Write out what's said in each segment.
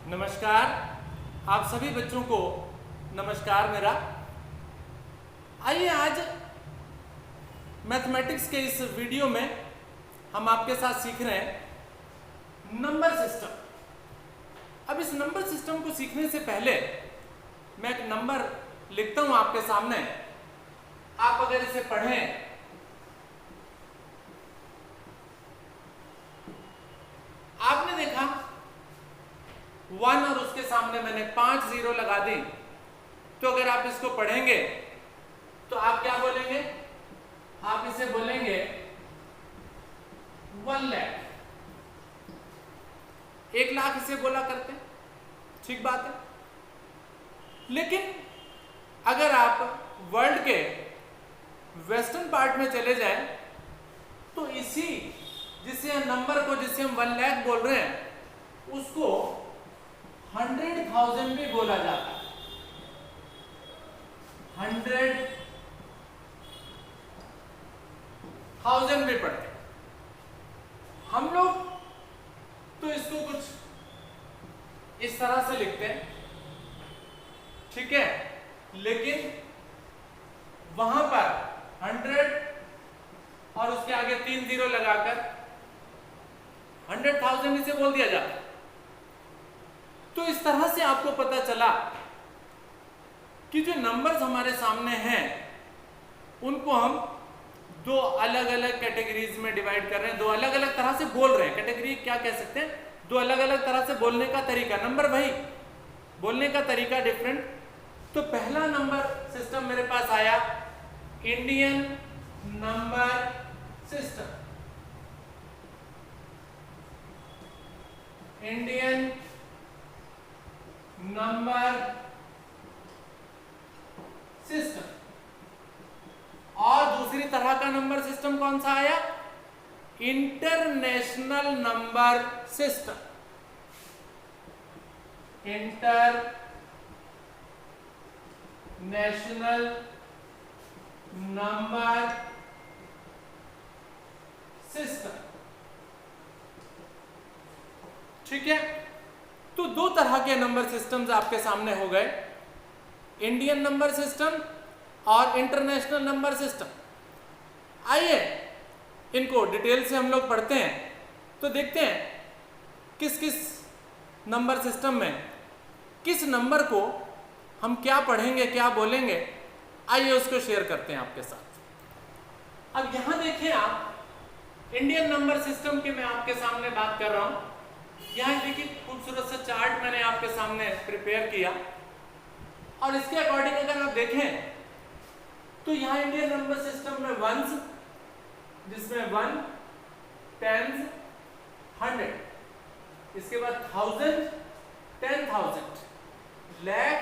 नमस्कार, आप सभी बच्चों को नमस्कार मेरा। आइए आज मैथमेटिक्स के इस वीडियो में हम आपके साथ सीख रहे हैं नंबर सिस्टम। अब इस नंबर सिस्टम को सीखने से पहले मैं एक नंबर लिखता हूं आपके सामने। आप अगर इसे पढ़ें आपने देखा 1 और उसके सामने मैंने 5 जीरो लगा दी, तो अगर आप इसको पढ़ेंगे तो आप क्या बोलेंगे? आप इसे बोलेंगे 1 लाख। 1 लाख इसे बोला करते हैं, ठीक बात है। लेकिन अगर आप वर्ल्ड के वेस्टर्न पार्ट में चले जाएं तो इसी नंबर को जिसे हम 1 लाख बोल रहे हैं उसको 100,000 भी बोला जाता है। 100,000 भी पढ़ते हैं हम लोग। तो इसको कुछ इस तरह से लिखते हैं, ठीक है। लेकिन वहां पर 100 और उसके आगे 3 जीरो लगाकर 100,000 इसे बोल दिया जाता है। तो इस तरह से आपको पता चला कि जो नंबर्स हमारे सामने हैं उनको हम दो अलग अलग कैटेगरीज में डिवाइड कर रहे हैं, दो अलग अलग तरह से बोल रहे हैं। कैटेगरी क्या कह सकते हैं? दो अलग अलग तरह से बोलने का तरीका। नंबर भाई बोलने का तरीका डिफरेंट। तो पहला नंबर सिस्टम मेरे पास आया Indian number system. Indian number system. और दूसरी तरह का नंबर सिस्टम कौन सा आया? International number system. International number system, ठीक है। तो दो तरह के नंबर सिस्टम्स आपके सामने हो गए, इंडियन नंबर सिस्टम और इंटरनेशनल नंबर सिस्टम। आइए इनको डिटेल से हम लोग पढ़ते हैं तो देखते हैं किस किस नंबर सिस्टम में किस नंबर को हम क्या पढ़ेंगे, क्या बोलेंगे। आइए उसको शेयर करते हैं आपके साथ। अब यहां देखिए आप इंडियन नंबर सिस्टम की मैं आपके सामने बात कर रहा हूं। यहाँ देखिए खूबसूरत सा चार्ट मैंने आपके सामने प्रिपेयर किया और इसके अकॉर्डिंग अगर आप देखें तो यहाँ इंडियन नंबर सिस्टम में वंस, जिसमें 1, 10, 100, इसके बाद 1000, 10,000, लाख,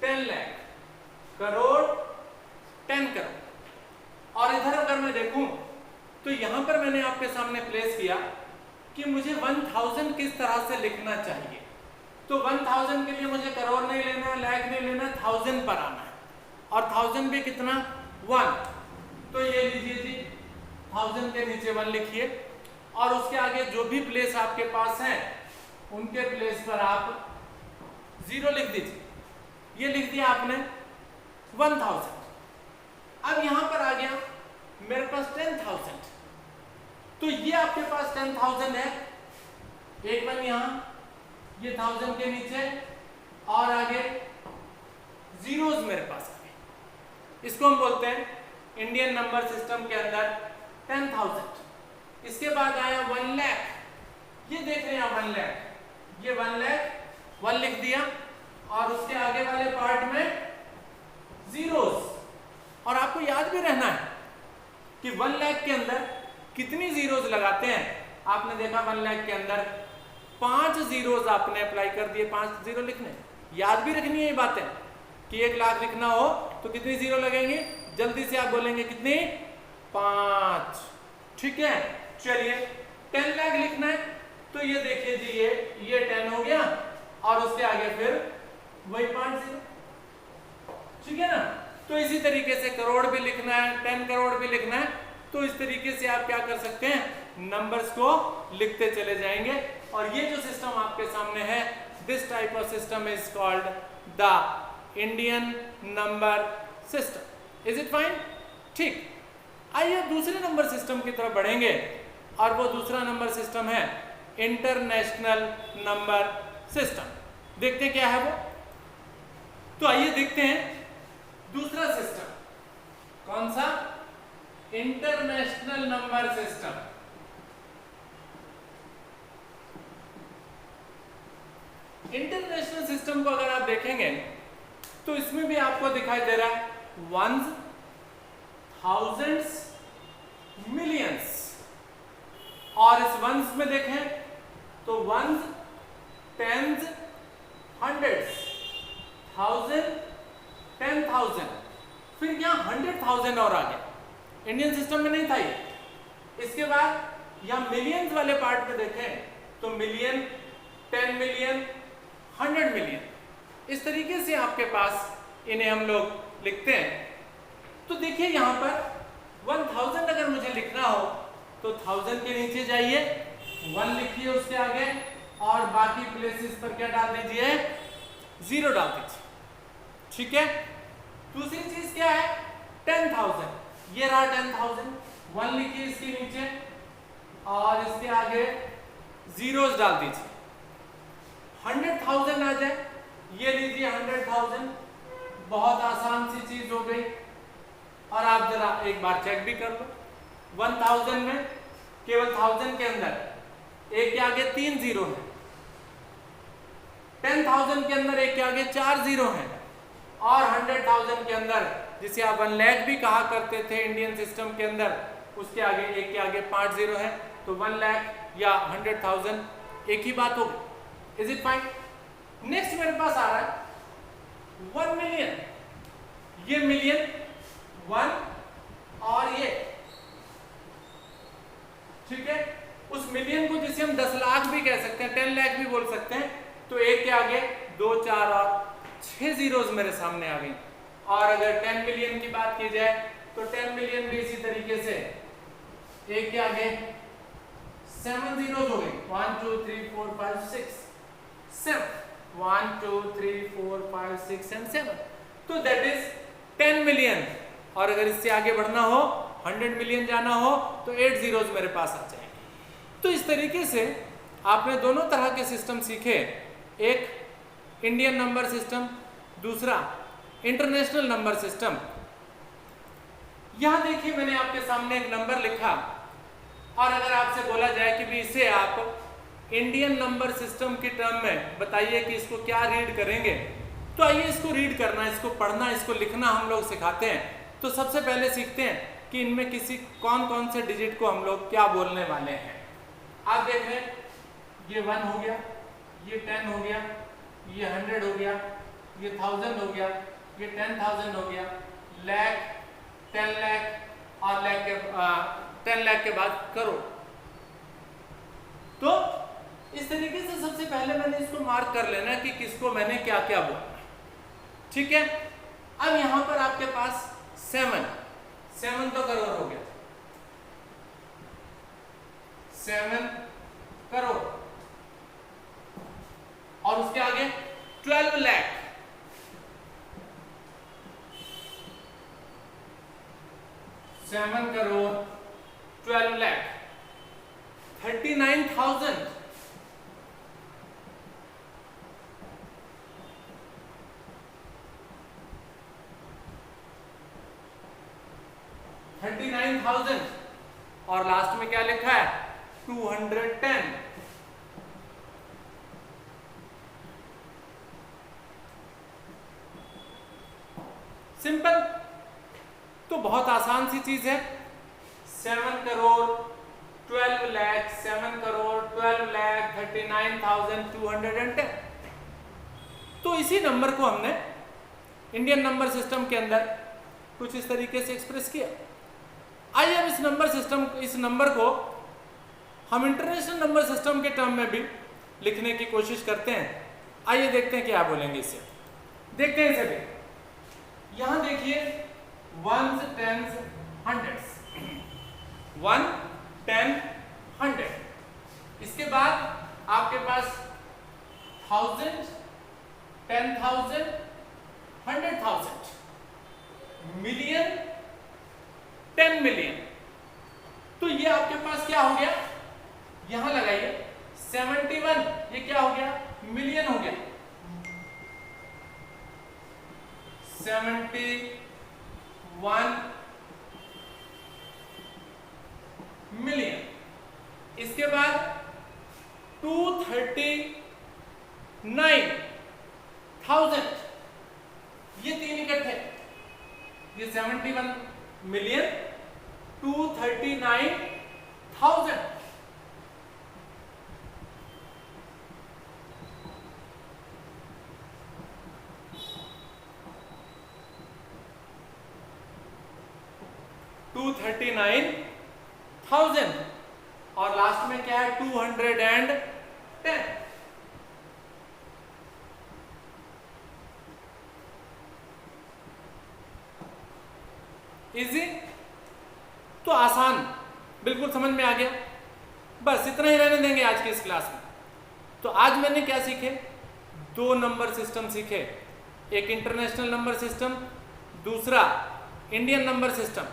10 लाख, करोड़, 10 करोड़। और इधर अगर मैं देखूं तो यहां पर मैंने आपके सामने प्लेस किया कि मुझे 1000 किस तरह से लिखना चाहिए। तो 1000 के लिए मुझे करोड़ नहीं लेना है, लाख नहीं लेना है, 1000 पर आना है। और 1000 भी कितना? 1। तो ये लीजिए जी, 1000 के नीचे 1 लिखिए और उसके आगे जो भी प्लेस आपके पास है उनके प्लेस पर आप 0 लिख दीजिए। ये लिख दिया आपने 1000। अब यहां पर आ गया मेरे पास 10,000। तो ये आपके पास 10,000 है, एक 1 यहां, ये 1000 के नीचे और आगे जीरोस मेरे पास आ गए। इसको हम बोलते हैं इंडियन नंबर सिस्टम के अंदर 10,000। इसके बाद आया 1 लाख। ये देख रहे हैं 1 लाख, ये 1 लाख 1 लिख दिया और उसके आगे वाले पार्ट में जीरोस। और आपको याद भी रहना है कि 1 लाख के अंदर कितनी जीरोस लगाते हैं। आपने देखा 1 लाख के अंदर 5 जीरोस आपने अप्लाई कर दिए, 5 जीरो लिखने। याद भी रखनी है ये बातें कि 1 लाख लिखना हो तो कितनी जीरो लगेंगे। जल्दी से आप बोलेंगे कितनी? 5, ठीक है। चलिए 10 लाख लिखना है तो ये देखिए जी, ये 10 हो गया और उसके आगे फिर वही 5 जीरो, ठीक है ना। तो इसी तरीके से करोड़ भी लिखना है, 10 करोड़ भी लिखना है। तो इस तरीके से आप क्या कर सकते हैं, नंबर्स को लिखते चले जाएंगे। और ये जो सिस्टम आपके सामने है this type of system is called the Indian number system. Is it fine? ठीक, आइए दूसरे नंबर सिस्टम की तरफ बढ़ेंगे और वो दूसरा नंबर सिस्टम है इंटरनेशनल नंबर सिस्टम। देखते हैं क्या है वो। तो आइए देखते हैं दूसरा सिस्टम कौन सा, international number system. International system को अगर आप देखेंगे तो इसमें भी आपको दिखाई दे रहा है वंस, थाउजेंड्स, मिलियंस। और इस वंस में देखें तो वंस, टेंस, हंड्रेड्स, थाउजेंड, 10,000, फिर यहाँ 100,000 और आ गया। इंडियन सिस्टम में नहीं था ये। इसके बाद यहाँ मिलियंस वाले पार्ट में देखें तो मिलियन, 10 मिलियन, 100 मिलियन, इस तरीके से आपके पास इन्हें हम लोग लिखते हैं। तो देखिए यहाँ पर 1000 अगर मुझे लिखना हो तो 1000 के नीचे जाइए, 1 लिखिए उसके आगे, और बाकी प्लेसेस पर क्या डाल दीजिए, 0 डाल दीजिए। ठीक है। दूसरी चीज क्या है, 10,000, ये रहा 10,000, 1 लिखिए इसके नीचे और इसके आगे जीरोस डाल दीजिए। 100,000 आ जाए, ये लीजिए 100,000, बहुत आसान सी चीज हो गई। और आप जरा एक बार चेक भी कर लो, 1000 में केवल 1000 के अंदर एक के आगे 3 जीरो है, 10,000 के अंदर एक के आगे 4 जीरो हैं, और 100,000 के अंदर, जिसे आप 1 लाख भी कहा करते थे इंडियन सिस्टम के अंदर, उसके आगे एक के आगे 5 जीरो है। तो 1 लाख या 100,000 एक ही बात होगी। Is it fine? नेक्स्ट मेरे पास आ रहा है 1 मिलियन, ये मिलियन 1 और ये, ठीक है। उस मिलियन को जिसे हम 10 लाख भी कह सकते हैं, 10 लाख भी बोल सकते हैं। तो एक के आगे 2, 4 और 6 जीरोस मेरे सामने आ गई। और अगर 10 मिलियन की बात की जाए तो 10 मिलियन भी इसी तरीके से एक के आगे 7 जीरोस हो गई, 1 2 3 4 5 6 7, 1 2 3 4 5 6 एंड 7। तो दैट इज 10 मिलियन। और अगर इससे आगे बढ़ना हो, 100 मिलियन जाना हो, तो 8 जीरोस मेरे पास आ जाएंगे। तो इस तरीके से आपने दोनों तरह के सिस्टम सीखे, एक इंडियन नंबर सिस्टम, दूसरा इंटरनेशनल नंबर सिस्टम। यहां देखिए मैंने आपके सामने एक नंबर लिखा, और अगर आपसे बोला जाए कि भी इसे आप इंडियन नंबर सिस्टम की टर्म में बताइए कि इसको क्या रीड करेंगे, तो आइए इसको रीड करना, इसको पढ़ना, इसको लिखना हम लोग सिखाते हैं। तो सबसे पहले सीखते हैं कि इनमें किसी कौन कौन से डिजिट को हम लोग क्या बोलने वाले हैं। आप देख रहे हैं, ये 1 हो गया, ये 10 हो गया, ये 100 हो गया, ये 1000 हो गया, ये 10,000 हो गया, लाख, 10 लाख और 10 लाख के बाद करोड़। तो इस तरीके से सबसे पहले मैंने इसको मार्क कर लेना कि किसको मैंने क्या क्या बोला। ठीक है। अब यहां पर आपके पास 7 तो करोड़ हो गया, 7 करोड़, और उसके आगे 12 लाख, 7 करोड़ 12 लाख, 39,000, 39,000, और लास्ट में क्या लिखा है, 210। सिंपल। तो बहुत आसान सी चीज है, 7 करोड़ 12 लाख, 7 करोड़ 12 लाख, 39,210। तो इसी नंबर को हमने इंडियन नंबर सिस्टम के अंदर कुछ इस तरीके से एक्सप्रेस किया। आइए अब इस नंबर को हम इंटरनेशनल नंबर सिस्टम के टर्म में भी लिखने की कोशिश करते हैं। आइए देखते हैं क्या बोलेंगे इसे। देखते हैं इसे भी। यहां देखिए 1s, 10s, 100s, 1, 10, 100। इसके बाद आपके पास 1000, 10,000, 100,000, मिलियन, 10 मिलियन। तो ये आपके पास क्या हो गया, यहां लगाइए 71, ये क्या हो गया, मिलियन हो गया। 71 मिलियन। इसके बाद 239,000, ये तीन इकट्ठे, ये 71 मिलियन, 239,000। और लास्ट में क्या है, 210। इजी, तो आसान, बिल्कुल समझ में आ गया। बस इतना ही रहने देंगे आज की इस क्लास में। तो आज मैंने क्या सीखे, दो नंबर सिस्टम सीखे, एक इंटरनेशनल नंबर सिस्टम, दूसरा इंडियन नंबर सिस्टम।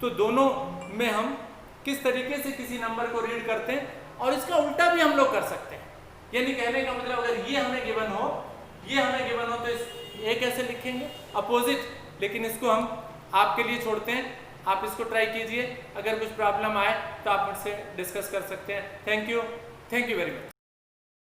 तो दोनों में हम किस तरीके से किसी नंबर को रीड करते हैं, और इसका उल्टा भी हम लोग कर सकते हैं। यानी कहने का मतलब, अगर ये हमें गिवन हो, ये हमें गिवन हो, तो ये कैसे लिखेंगे, अपोजिट। लेकिन इसको हम आपके लिए छोड़ते हैं, आप इसको ट्राई कीजिए। अगर कुछ प्रॉब्लम आए तो आप मुझसे डिस्कस कर सकते हैं। Thank you very much.